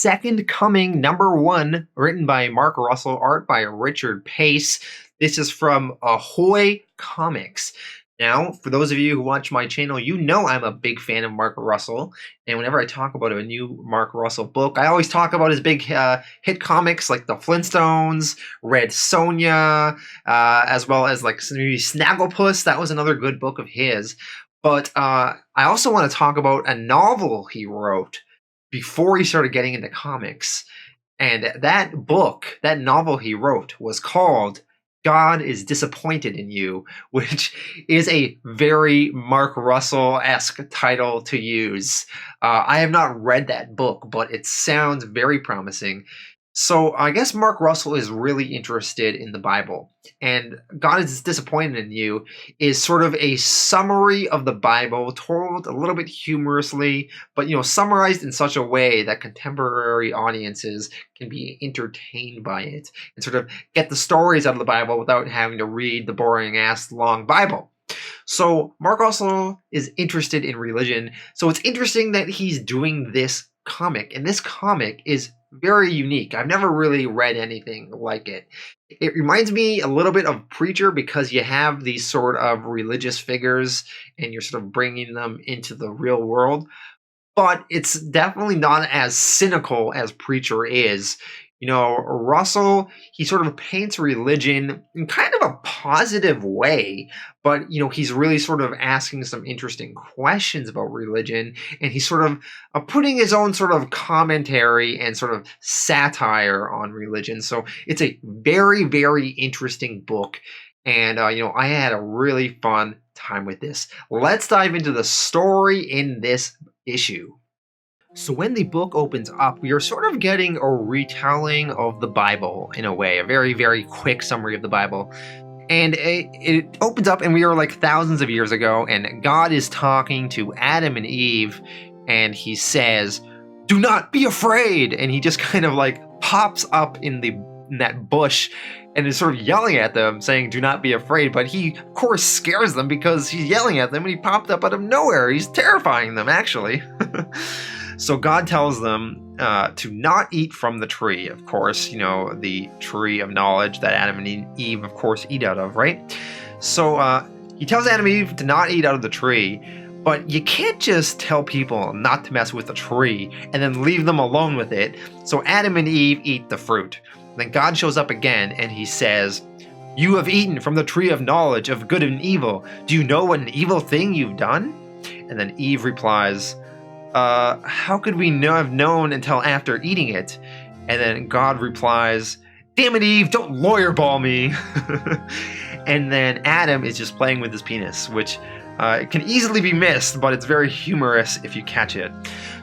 Second Coming #1, written by Mark Russell, art by Richard Pace. This is from Ahoy Comics. Now, for those of you who watch my channel, you know I'm a big fan of Mark Russell, and whenever I talk about a new Mark Russell book, I always talk about his big hit comics like the Flintstones, Red Sonja, as well as like maybe Snagglepuss. That was another good book of his. But I also want to talk about a novel he wrote before he started getting into comics. And that book, that novel he wrote, was called God is Disappointed in You, which is a very Mark Russell-esque title to use. I have not read that book, but it sounds very promising. So I guess Mark Russell is really interested in the Bible, and God is Disappointed in You is sort of a summary of the Bible, told a little bit humorously, but summarized in such a way that contemporary audiences can be entertained by it and sort of get the stories out of the Bible without having to read the boring ass long Bible. So Mark Russell is interested in religion, so it's interesting that he's doing this comic, and this comic is very unique. I've never really read anything like it. It reminds me a little bit of Preacher because you have these sort of religious figures and you're sort of bringing them into the real world, but it's definitely not as cynical as Preacher is. Russell, he sort of paints religion in kind of a positive way, but, he's really sort of asking some interesting questions about religion, and he's sort of putting his own sort of commentary and sort of satire on religion. So it's a very, very interesting book, and, I had a really fun time with this. Let's dive into the story in this issue. So when the book opens up, we are sort of getting a retelling of the Bible in a way, a very, very quick summary of the Bible. And it opens up and we are like thousands of years ago, and God is talking to Adam and Eve, and he says, "Do not be afraid." And he just kind of like pops up in that bush and is sort of yelling at them, saying, "Do not be afraid." But he, of course, scares them because he's yelling at them and he popped up out of nowhere. He's terrifying them, actually. So God tells them to not eat from the tree, of course, the tree of knowledge that Adam and Eve, of course, eat out of, right? So he tells Adam and Eve to not eat out of the tree, but you can't just tell people not to mess with the tree and then leave them alone with it. So Adam and Eve eat the fruit. Then God shows up again and he says, "You have eaten from the tree of knowledge of good and evil. Do you know what an evil thing you've done?" And then Eve replies, "How could we have known until after eating it?" And then God replies, "Damn it, Eve, don't lawyer ball me." And then Adam is just playing with his penis, which can easily be missed, but it's very humorous if you catch it.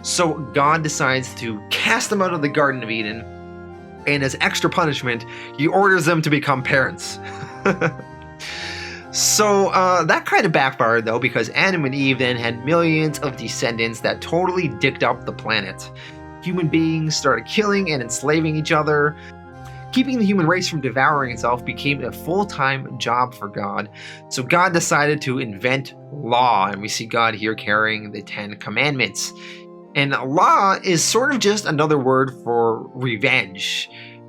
So God decides to cast them out of the Garden of Eden, and as extra punishment, he orders them to become parents. So that kind of backfired, though, because Adam and Eve then had millions of descendants that totally dicked up the planet. Human beings started killing and enslaving each other. Keeping the human race from devouring itself became a full-time job for God. So God decided to invent law, and we see God here carrying the 10 Commandments. And law is sort of just another word for revenge.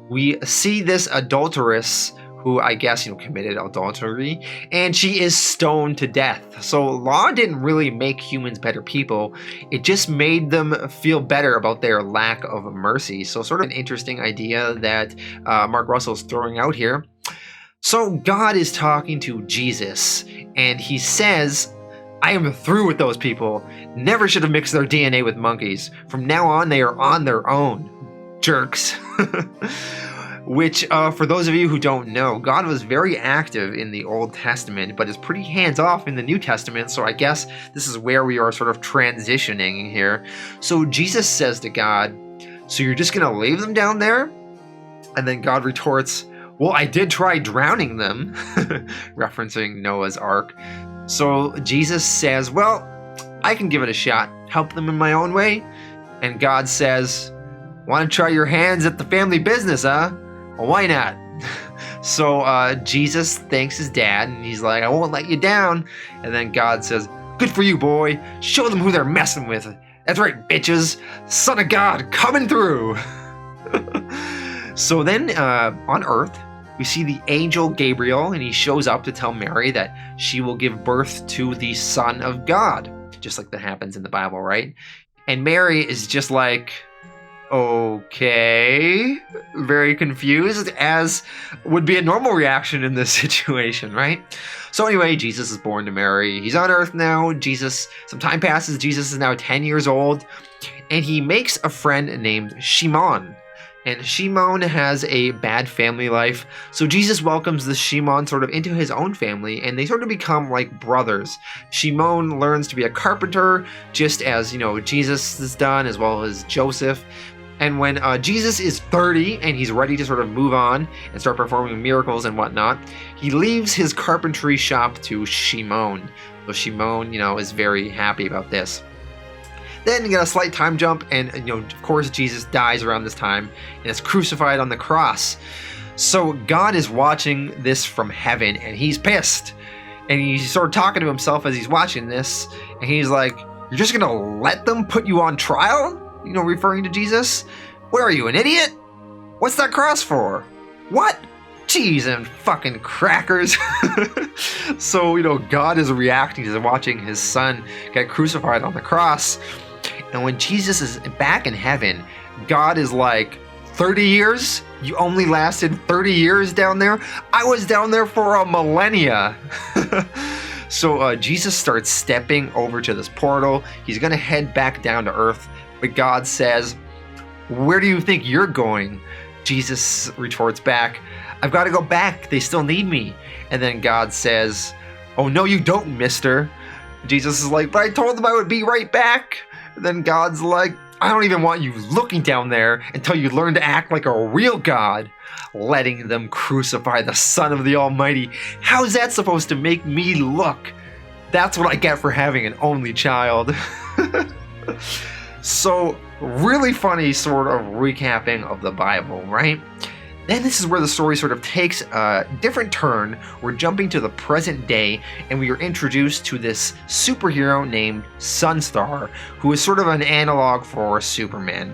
We see this adulteress who I guess, committed adultery, and she is stoned to death. So law didn't really make humans better people. It just made them feel better about their lack of mercy. So sort of an interesting idea that Mark Russell's throwing out here. So God is talking to Jesus, and he says, "I am through with those people. Never should have mixed their DNA with monkeys. From now on, they are on their own. Jerks." Which, for those of you who don't know, God was very active in the Old Testament, but is pretty hands-off in the New Testament, so I guess this is where we are sort of transitioning here. So Jesus says to God, "So you're just going to leave them down there?" And then God retorts, "Well, I did try drowning them," referencing Noah's Ark. So Jesus says, "Well, I can give it a shot, help them in my own way." And God says, "Want to try your hands at the family business, huh? Well, why not?" So Jesus thanks his dad, and he's like, "I won't let you down." And then God says, "Good for you, boy. Show them who they're messing with." That's right, bitches. Son of God coming through. So then on Earth, we see the angel Gabriel, and he shows up to tell Mary that she will give birth to the Son of God, just like that happens in the Bible, right? And Mary is just like, okay, very confused, as would be a normal reaction in this situation, right? So anyway, Jesus is born to Mary. He's on Earth now. Some time passes. Jesus is now 10 years old, and he makes a friend named Shimon. And Shimon has a bad family life, so Jesus welcomes the Shimon sort of into his own family, and they sort of become like brothers. Shimon learns to be a carpenter, just as, Jesus has done, as well as Joseph. And when Jesus is 30 and he's ready to sort of move on and start performing miracles and whatnot, he leaves his carpentry shop to Shimon. So Shimon, is very happy about this. Then you get a slight time jump, and of course Jesus dies around this time and is crucified on the cross. So God is watching this from heaven, and he's pissed. And he's sort of talking to himself as he's watching this, and he's like, "You're just gonna let them put you on trial?" Referring to Jesus. "What are you, an idiot? What's that cross for? What? Cheese and fucking crackers." So, God is reacting to watching his son get crucified on the cross. And when Jesus is back in heaven, God is like, 30 years? You only lasted 30 years down there? I was down there for a millennia. So Jesus starts stepping over to this portal. He's going to head back down to Earth. But God says, "Where do you think you're going?" Jesus retorts back, "I've got to go back. They still need me." And then God says, "Oh, no, you don't, mister." Jesus is like, "But I told them I would be right back." And then God's like, "I don't even want you looking down there until you learn to act like a real God." Letting them crucify the Son of the Almighty. How's that supposed to make me look? That's what I get for having an only child. So, really funny sort of recapping of the Bible, right? Then this is where the story sort of takes a different turn. We're jumping to the present day, and we are introduced to this superhero named Sunstar, who is sort of an analog for Superman.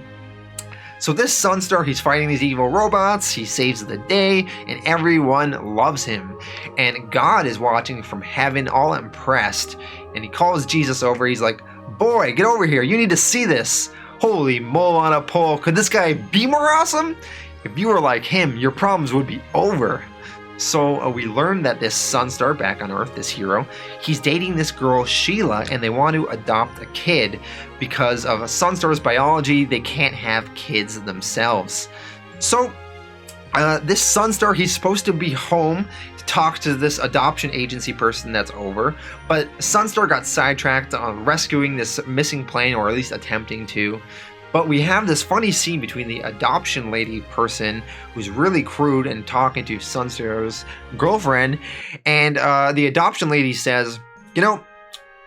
So this Sunstar, he's fighting these evil robots, he saves the day, and everyone loves him. And God is watching from heaven, all impressed, and he calls Jesus over. He's like, "Boy, get over here, you need to see this. Holy mole on a pole, could this guy be more awesome? If you were like him, your problems would be over." So we learn that this Sunstar back on Earth, this hero, he's dating this girl Sheila, and they want to adopt a kid. Because of Sunstar's biology, they can't have kids themselves. So this Sunstar, he's supposed to be home to talk to this adoption agency person that's over, but Sunstar got sidetracked on rescuing this missing plane, or at least attempting to. But we have this funny scene between the adoption lady person, who's really crude and talking to Sunstar's girlfriend, and the adoption lady says,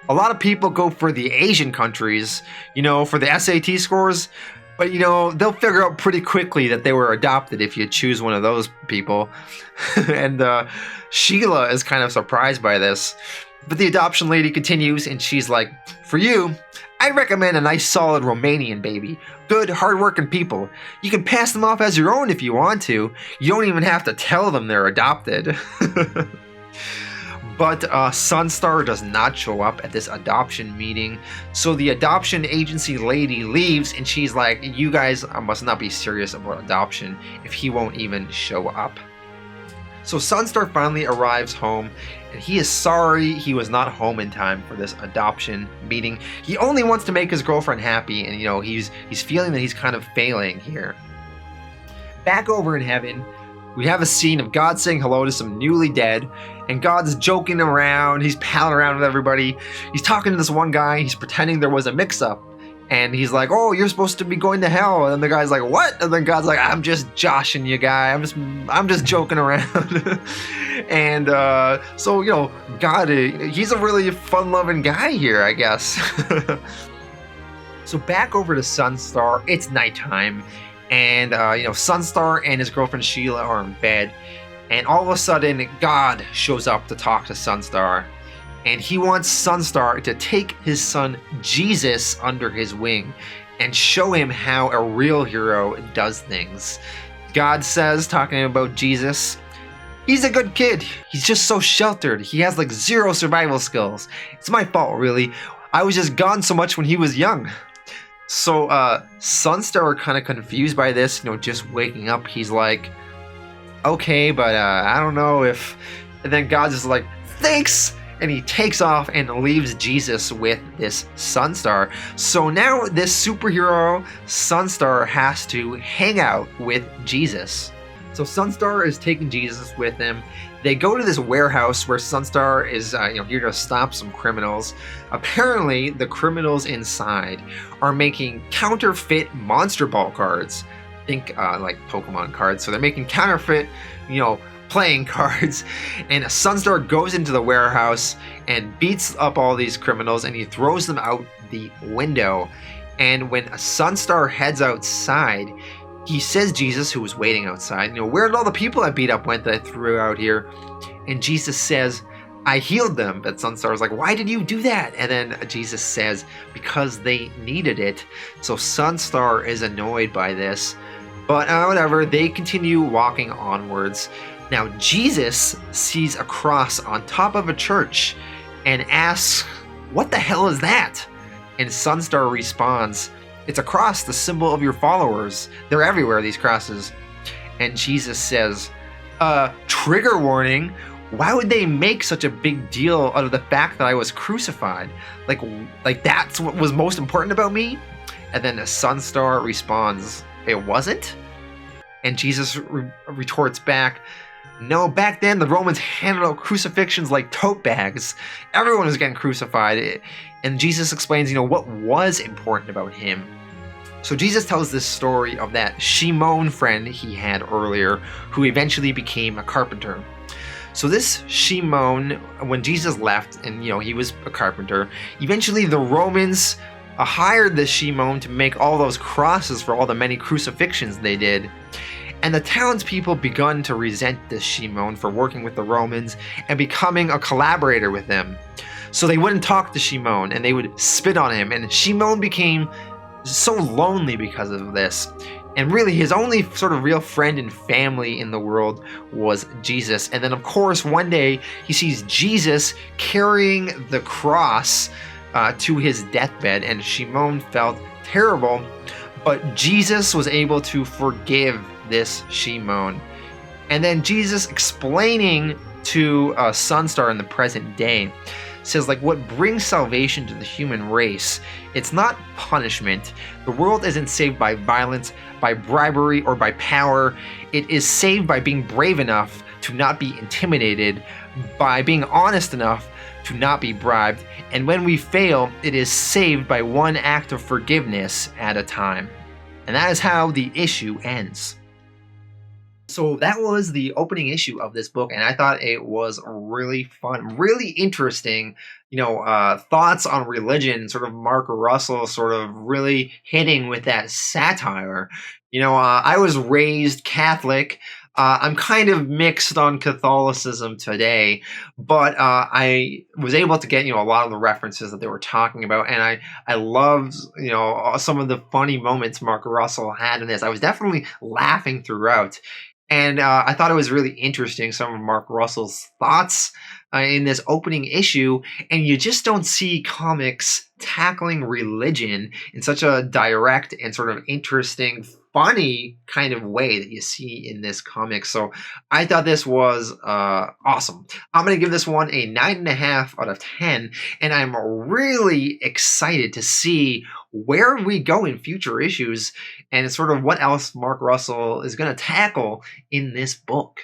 "A lot of people go for the Asian countries, for the SAT scores, but they'll figure out pretty quickly that they were adopted if you choose one of those people." And Sheila is kind of surprised by this. But the adoption lady continues, and she's like, "For you, I recommend a nice solid Romanian baby. Good, hardworking people. You can pass them off as your own if you want to. You don't even have to tell them they're adopted." But Sunstar does not show up at this adoption meeting. So the adoption agency lady leaves, and she's like, "You guys must not be serious about adoption if he won't even show up." So Sunstar finally arrives home, and he is sorry he was not home in time for this adoption meeting. He only wants to make his girlfriend happy, and he's feeling that he's kind of failing here. Back over in heaven, we have a scene of God saying hello to some newly dead, and God's joking around, he's palling around with everybody. He's talking to this one guy, he's pretending there was a mix-up. And he's like, "Oh, you're supposed to be going to hell." And then the guy's like, "What?" And then God's like, "I'm just joshing you, guy. I'm just joking around." And so God, he's a really fun-loving guy here, I guess. So back over to Sunstar, it's nighttime, and Sunstar and his girlfriend Sheila are in bed, and all of a sudden God shows up to talk to Sunstar. and he wants Sunstar to take his son Jesus under his wing and show him how a real hero does things. God says, talking about Jesus, he's a good kid. He's just so sheltered. He has like zero survival skills. It's my fault, really. I was just gone so much when he was young. So Sunstar, kind of confused by this, just waking up, he's like, okay, but I don't know if... And then God's just like, thanks! And he takes off and leaves Jesus with this Sunstar. So now this superhero Sunstar has to hang out with Jesus. So Sunstar is taking Jesus with him. They go to this warehouse where Sunstar is here to stop some criminals. Apparently, the criminals inside are making counterfeit Monster Ball cards. Think like Pokemon cards. So they're making counterfeit, playing cards, and Sunstar goes into the warehouse and beats up all these criminals, and he throws them out the window. And when Sunstar heads outside, he says Jesus, who was waiting outside, where did all the people I beat up went that I threw out here? And Jesus says, I healed them. But Sunstar was like, why did you do that? And then Jesus says, because they needed it. So Sunstar is annoyed by this, but whatever, they continue walking onwards. Now, Jesus sees a cross on top of a church and asks, what the hell is that? And Sunstar responds, it's a cross, the symbol of your followers. They're everywhere, these crosses. And Jesus says, trigger warning, why would they make such a big deal out of the fact that I was crucified? Like that's what was most important about me? And then Sunstar responds, it wasn't? And Jesus retorts back, no, back then the Romans handed out crucifixions like tote bags. Everyone was getting crucified. And Jesus explains, what was important about him. So Jesus tells this story of that Shimon friend he had earlier, who eventually became a carpenter. So this Shimon, when Jesus left, and he was a carpenter, eventually the Romans hired this Shimon to make all those crosses for all the many crucifixions they did. And the townspeople begun to resent this Shimon for working with the Romans and becoming a collaborator with them. So they wouldn't talk to Shimon, and they would spit on him, and Shimon became so lonely because of this. And really, his only sort of real friend and family in the world was Jesus. And then, of course, one day he sees Jesus carrying the cross to his deathbed, and Shimon felt terrible, but Jesus was able to forgive this Shimon. And then Jesus, explaining to Sunstar in the present day, says what brings salvation to the human race, it's not punishment. The world isn't saved by violence, by bribery, or by power. It is saved by being brave enough to not be intimidated, by being honest enough to not be bribed, and when we fail, it is saved by one act of forgiveness at a time. And that is how the issue ends. So that was the opening issue of this book, and I thought it was really fun, really interesting, thoughts on religion, sort of Mark Russell sort of really hitting with that satire. I was raised Catholic. I'm kind of mixed on Catholicism today, but I was able to get, a lot of the references that they were talking about, and I loved, some of the funny moments Mark Russell had in this. I was definitely laughing throughout. And I thought it was really interesting, some of Mark Russell's thoughts in this opening issue. And you just don't see comics tackling religion in such a direct and sort of interesting, funny kind of way that you see in this comic. So I thought this was awesome. I'm going to give this one a 9.5 out of 10. And I'm really excited to see where we go in future issues and sort of what else Mark Russell is going to tackle in this book.